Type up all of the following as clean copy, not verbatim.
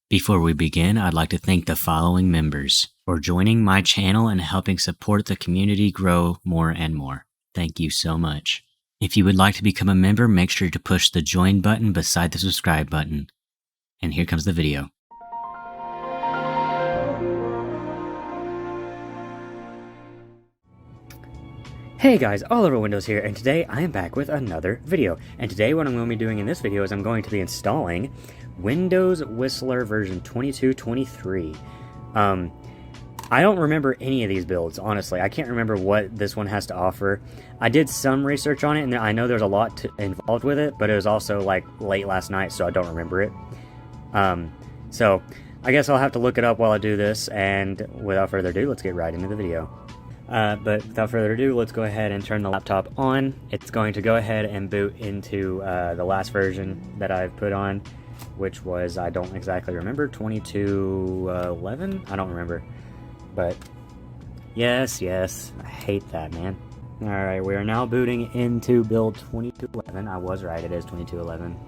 Before we begin, I'd like to thank the following members for joining my channel and helping support the community grow more and more. Thank you so much. If you would like to become a member, make sure to push the join button beside the subscribe button. And here comes the video. Hey guys, All Over Windows here, and today I am back with another video. And today what I'm going to be doing in this video is I'm going to be installing Windows Whistler version 2223. I don't remember any of these builds, honestly. I can't remember what this one has to offer. I did some research on it, and I know there's a lot involved with it, but it was also like late last night, so I don't remember it. So I guess I'll have to look it up while I do this, and without further ado, let's get right into the video. But without further ado, let's go ahead and turn the laptop on. It's going to go ahead and boot into the last version that I've put on, which was, I don't exactly remember, 2211? I don't remember. But yes, I hate that, man. Alright, we are now booting into build 2211. I was right, it is 2211.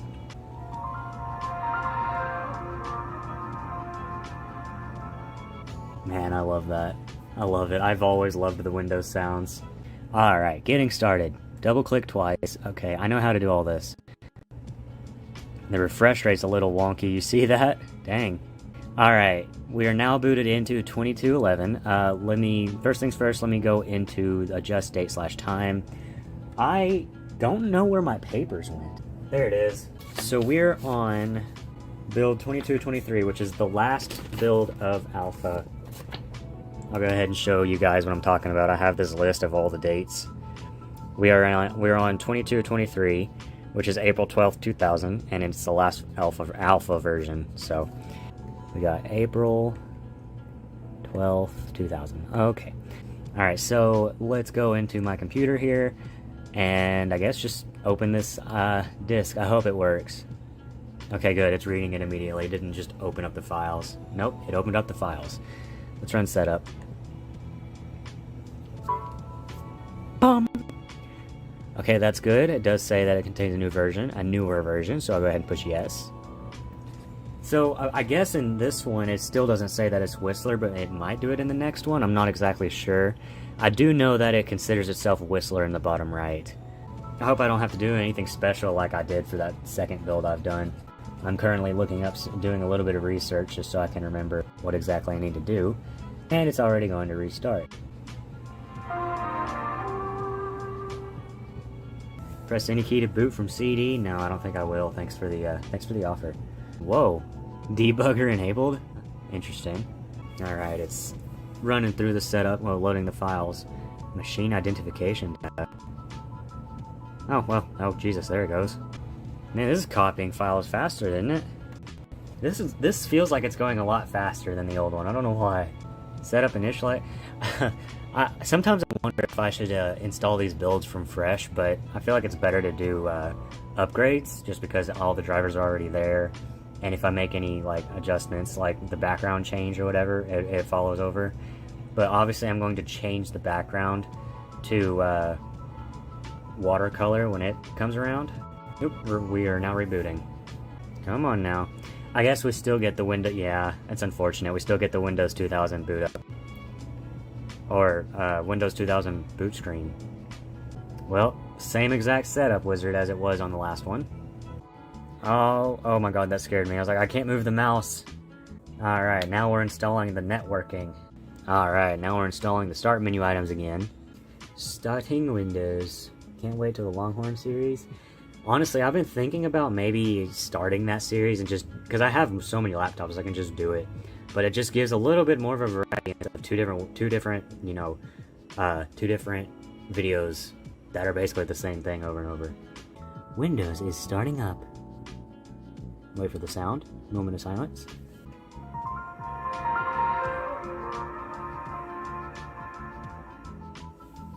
Man, I love that. I love it. I've always loved the Windows sounds. Alright, getting started. Double click twice. Okay, I know how to do all this. The refresh rate's a little wonky. You see that? Dang. Alright, we are now booted into 2211. First things first, let me go into adjust date/time. I don't know where my papers went. There it is. So we're on build 2223, which is the last build of Alpha. I'll go ahead and show you guys what I'm talking about. I have this list of all the dates. We're on 2223, which is April 12th, 2000, and it's the last alpha version. So we got April 12th, 2000. Okay. All right, so let's go into my computer here, and I guess just open this disk. I hope it works. Okay, good. It's reading it immediately. It didn't just open up the files. Nope, it opened up the files. Let's run setup. Boom. Okay, that's good. It does say that it contains a newer version, so I'll go ahead and push yes. So I guess in this one it still doesn't say that it's Whistler, but it might do it in the next one. I'm not exactly sure. I do know that it considers itself Whistler in the bottom right. I hope I don't have to do anything special like I did for that second build I've done. I'm currently doing a little bit of research just so I can remember what exactly I need to do, and it's already going to restart. Press any key to boot from CD? No, I don't think I will. Thanks for the offer. Whoa, debugger enabled? Interesting. Alright, it's running through the setup while loading the files. Machine identification tab. Oh, well, oh Jesus, there it goes. Man, this is copying files faster, isn't it? This feels like it's going a lot faster than the old one. I don't know why. Setup initialize. Sometimes I wonder if I should install these builds from fresh, but I feel like it's better to do upgrades just because all the drivers are already there, and if I make any like adjustments, like the background change or whatever, it follows over. But obviously, I'm going to change the background to watercolor when it comes around. Oop, we are now rebooting. Come on now. I guess we still get the Windows... Yeah, that's unfortunate. We still get the Windows 2000 boot up. Or, Windows 2000 boot screen. Well, same exact setup wizard as it was on the last one. Oh my god, that scared me. I was like, I can't move the mouse. Alright, now we're installing the networking. Alright, now we're installing the start menu items again. Starting Windows. Can't wait till the Longhorn series. Honestly, I've been thinking about maybe starting that series and just... Because I have so many laptops, I can just do it. But it just gives a little bit more of a variety of two different videos that are basically the same thing over and over. Windows is starting up. Wait for the sound. Moment of silence.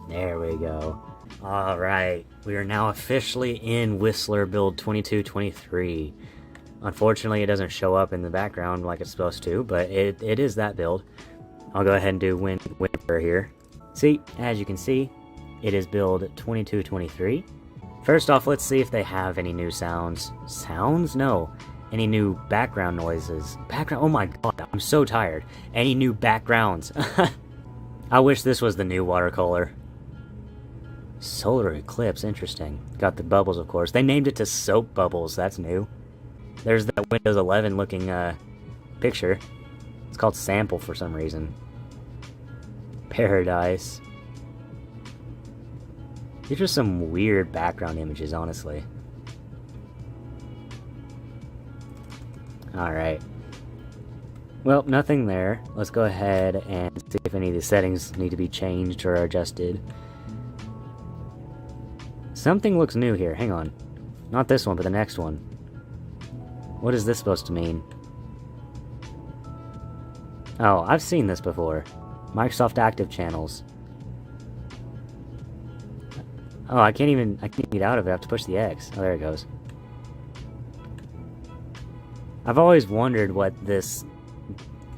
There we go. Alright, we are now officially in Whistler build 2223. Unfortunately, it doesn't show up in the background like it's supposed to, but it is that build. I'll go ahead and do winter here. See, as you can see, it is build 2223. First off, let's see if they have any new sounds. Sounds? No. Any new background noises? Oh my god, I'm so tired. Any new backgrounds? I wish this was the new watercolor. Solar eclipse, interesting. Got the bubbles, of course. They named it to soap bubbles, that's new. There's that Windows 11 looking picture. It's called sample for some reason. Paradise. These are some weird background images, honestly. Alright. Well, nothing there. Let's go ahead and see if any of the settings need to be changed or adjusted. Something looks new here. Hang on. Not this one, but the next one. What is this supposed to mean? Oh, I've seen this before. Microsoft Active Channels. Oh, I can't get out of it. I have to push the X. Oh, there it goes. I've always wondered what this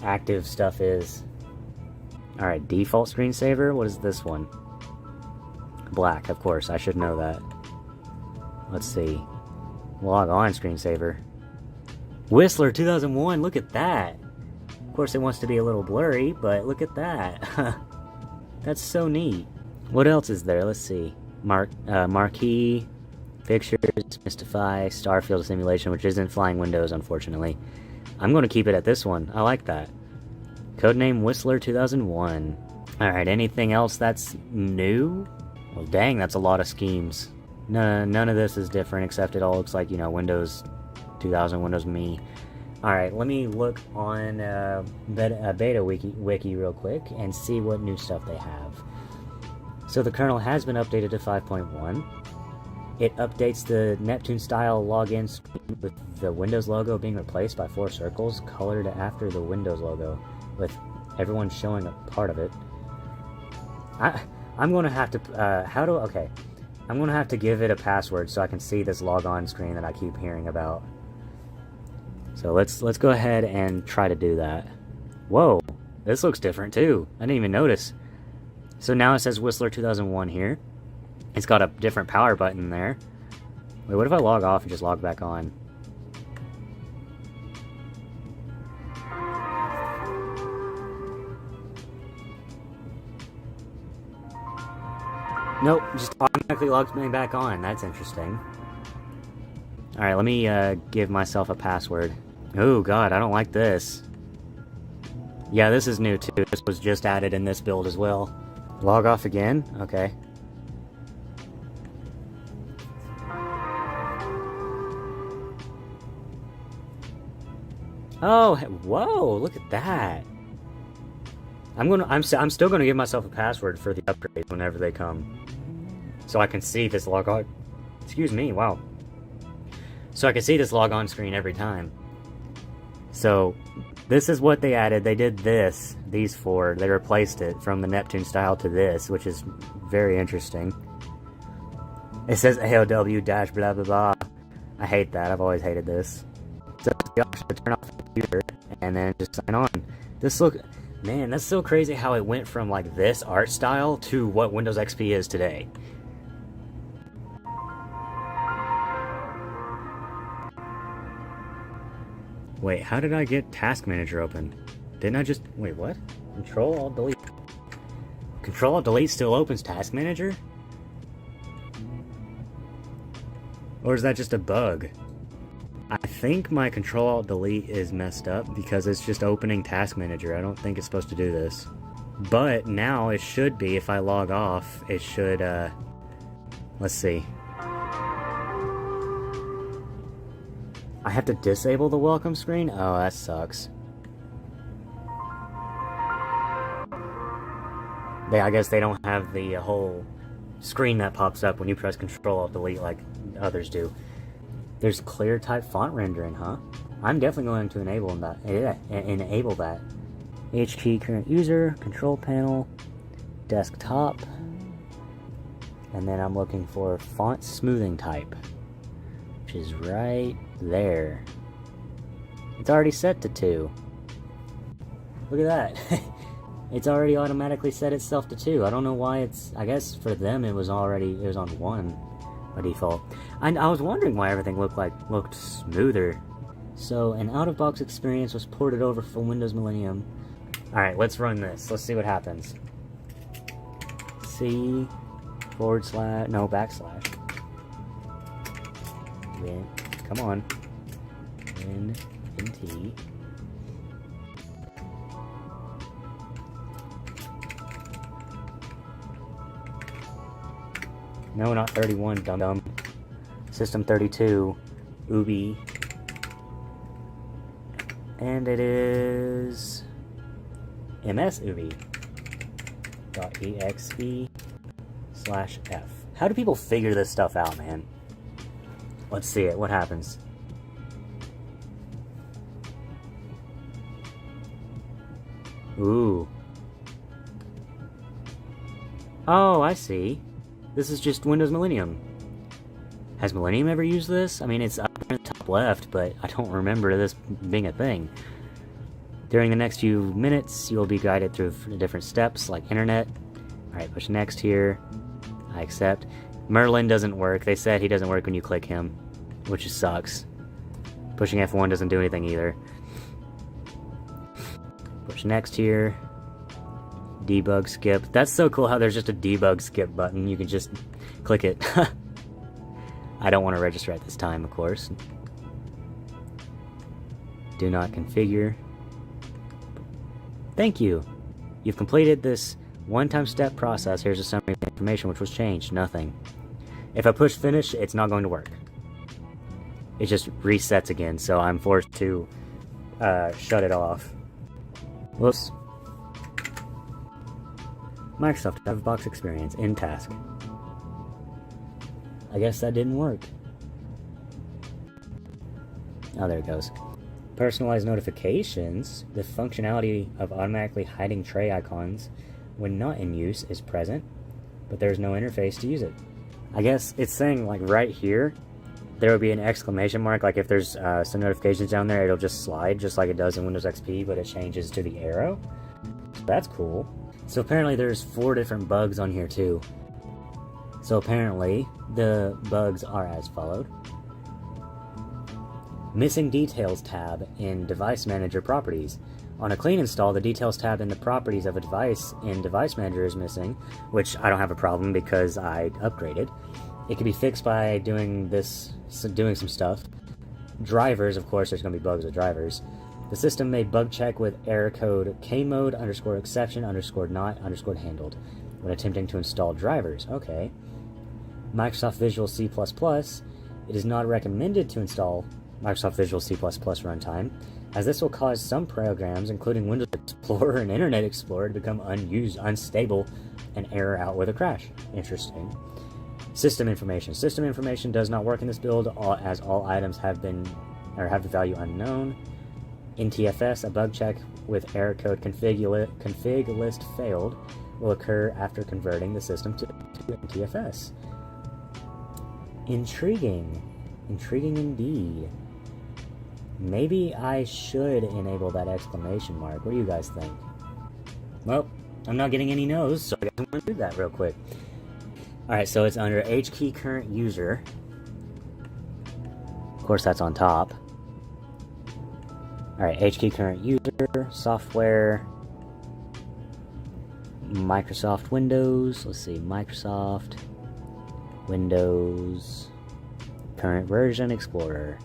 active stuff is. Alright, default screensaver? What is this one? Black, of course. I should know that. Let's see. Log on screensaver. Whistler 2001, look at that! Of course it wants to be a little blurry, but look at that. That's so neat. What else is there? Let's see. Marquee, Pictures, Mystify, Starfield Simulation, which isn't Flying Windows, unfortunately. I'm going to keep it at this one. I like that. Codename Whistler 2001. Alright, anything else that's new? Well, dang, that's a lot of schemes. None of this is different, except it all looks like, you know, Windows 2000, Windows Me. Alright, let me look on Beta Wiki real quick and see what new stuff they have. So the kernel has been updated to 5.1. It updates the Neptune-style login screen with the Windows logo being replaced by 4 circles colored after the Windows logo, with everyone showing a part of it. I'm going to have to, I'm going to have to give it a password so I can see this log-on screen that I keep hearing about. So let's go ahead and try to do that. Whoa, this looks different too. I didn't even notice. So now it says Whistler 2001 here. It's got a different power button there. Wait, what if I log off and just log back on? Nope, just automatically logs me back on. That's interesting. Alright, let me give myself a password. Oh god, I don't like this. Yeah, this is new too. This was just added in this build as well. Log off again? Okay. Oh, whoa, look at that. I'm still gonna give myself a password for the upgrades whenever they come. So I can see this log on. Excuse me, wow. So I can see this log on screen every time. So this is what they added. They did this, these 4. They replaced it from the Neptune style to this, which is very interesting. It says AOW dash blah blah blah. I hate that. I've always hated this. So the option to turn off the computer and then just sign on. Man, that's so crazy how it went from like this art style to what Windows XP is today. Wait, how did I get Task Manager open? Didn't I just... Wait, what? Control-Alt-Delete. Control-Alt-Delete still opens Task Manager? Or is that just a bug? I think my Control-Alt-Delete is messed up because it's just opening Task Manager. I don't think it's supposed to do this. But now it should be, if I log off, it should, let's see. I have to disable the welcome screen? Oh, that sucks. I guess they don't have the whole screen that pops up when you press Control-Alt-Delete like others do. There's clear type font rendering, huh? I'm definitely going to enable that. Enable that. HKey current user, control panel, desktop, and then I'm looking for font smoothing type, which is right there. It's already set to 2. Look at that. It's already automatically set itself to 2. I don't know why it's... I guess for them it was on 1 by default. And I was wondering why everything looked smoother. So an out-of-box experience was ported over for Windows Millennium. Alright, let's run this. Let's see what happens. C / no, backslash. Win, come on. Win, NT. No, not 31, dum-dum. System 32, Ubi. And it is msubi.exe/f. How do people figure this stuff out, man? Let's see it. What happens? Ooh. Oh, I see. This is just Windows Millennium. Has Millennium ever used this? I mean, it's up in the top left, but I don't remember this being a thing. During the next few minutes, you will be guided through different steps, like internet. Alright, push next here. I accept. Merlin doesn't work. They said he doesn't work when you click him, which just sucks. Pushing F1 doesn't do anything either. Push next here. Debug skip. That's so cool how there's just a debug skip button. You can just click it. I don't want to register at this time, of course. Do not configure. Thank you. You've completed this one-time step process. Here's a summary of the information which was changed. Nothing. If I push finish, it's not going to work. It just resets again, so I'm forced to shut it off. Whoops. Microsoft out-of-box experience in task. I guess that didn't work. Oh, there it goes. Personalized notifications. The functionality of automatically hiding tray icons when not in use is present, but there's no interface to use it. I guess it's saying, like, right here, there would be an exclamation mark. Like, if there's some notifications down there, it'll just slide, just like it does in Windows XP, but it changes to the arrow. So that's cool. So apparently there's 4 different bugs on here, too. So apparently, the bugs are as followed. Missing Details tab in Device Manager Properties. On a clean install, the Details tab in the Properties of a device in Device Manager is missing, which I don't have a problem because I upgraded. It can be fixed by doing some stuff. Drivers, of course, there's going to be bugs with drivers. The system may bug check with error code kmode_exception_not_handled when attempting to install drivers. Okay. Microsoft Visual C++. It is not recommended to install Microsoft Visual C++ runtime, as this will cause some programs, including Windows Explorer and Internet Explorer, to become unused, unstable, and error out with a crash. Interesting. System information. System information does not work in this build, as all items have the value unknown. In TFS, a bug check with error code config list failed will occur after converting the system to TFS. Intriguing. Intriguing indeed. Maybe I should enable that exclamation mark. What do you guys think? Well, I'm not getting any no's, so I guess I'm going to do that real quick. Alright, so it's under HKey current user. Of course, that's on top. Alright, HKey current user, software, Microsoft Windows. Let's see, Microsoft Windows, current version, Explorer.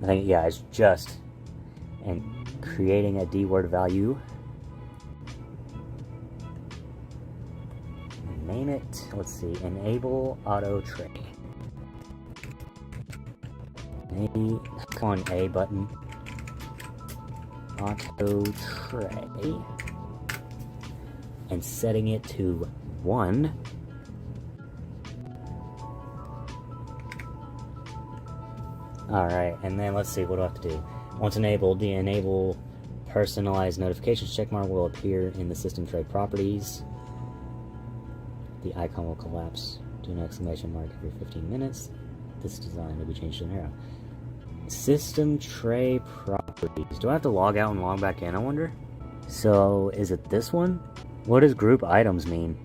I think, yeah, it's just, and creating a D-word value. Name it, let's see, enable auto tray. Maybe, come on, A button. Auto tray. And setting it to 1. Alright, and then let's see, what do I have to do? Once enabled, the enable personalized notifications checkmark will appear in the system tray properties. The icon will collapse to an exclamation mark every 15 minutes. This design will be changed to an arrow. System tray properties. Do I have to log out and log back in, I wonder? So, is it this one? What does group items mean?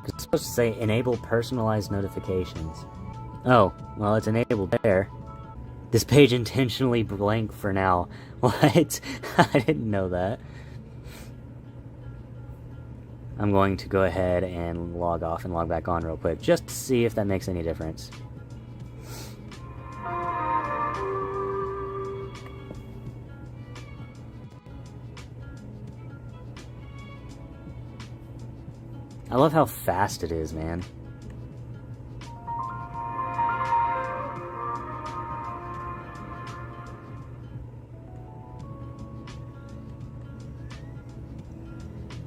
It's supposed to say enable personalized notifications. Oh, well, it's enabled there. This page intentionally blank for now. What? I didn't know that. I'm going to go ahead and log off and log back on real quick, just to see if that makes any difference. I love how fast it is, man.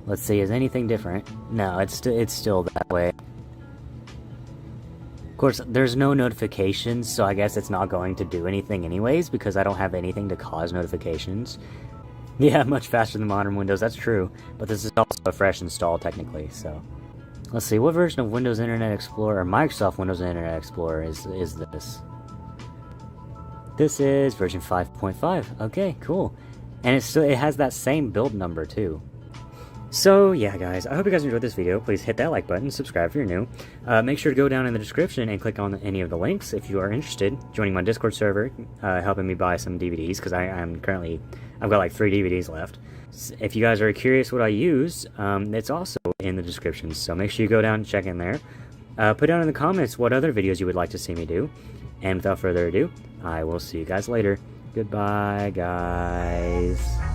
Let's see, is anything different? No, it's still that way. Of course, there's no notifications, so I guess it's not going to do anything anyways, because I don't have anything to cause notifications. Yeah, much faster than modern Windows, that's true. But this is also a fresh install, technically, so... Let's see, what version of Windows Internet Explorer, or Microsoft Windows Internet Explorer is this? This is version 5.5. Okay, cool. And it has that same build number, too. So, yeah guys, I hope you guys enjoyed this video. Please hit that like button, subscribe if you're new. Make sure to go down in the description and click on any of the links if you are interested. Joining my Discord server, helping me buy some DVDs, because I've got like 3 DVDs left. If you guys are curious what I use, it's also in the description, so make sure you go down and check in there. Put down in the comments what other videos you would like to see me do. And without further ado, I will see you guys later. Goodbye, guys.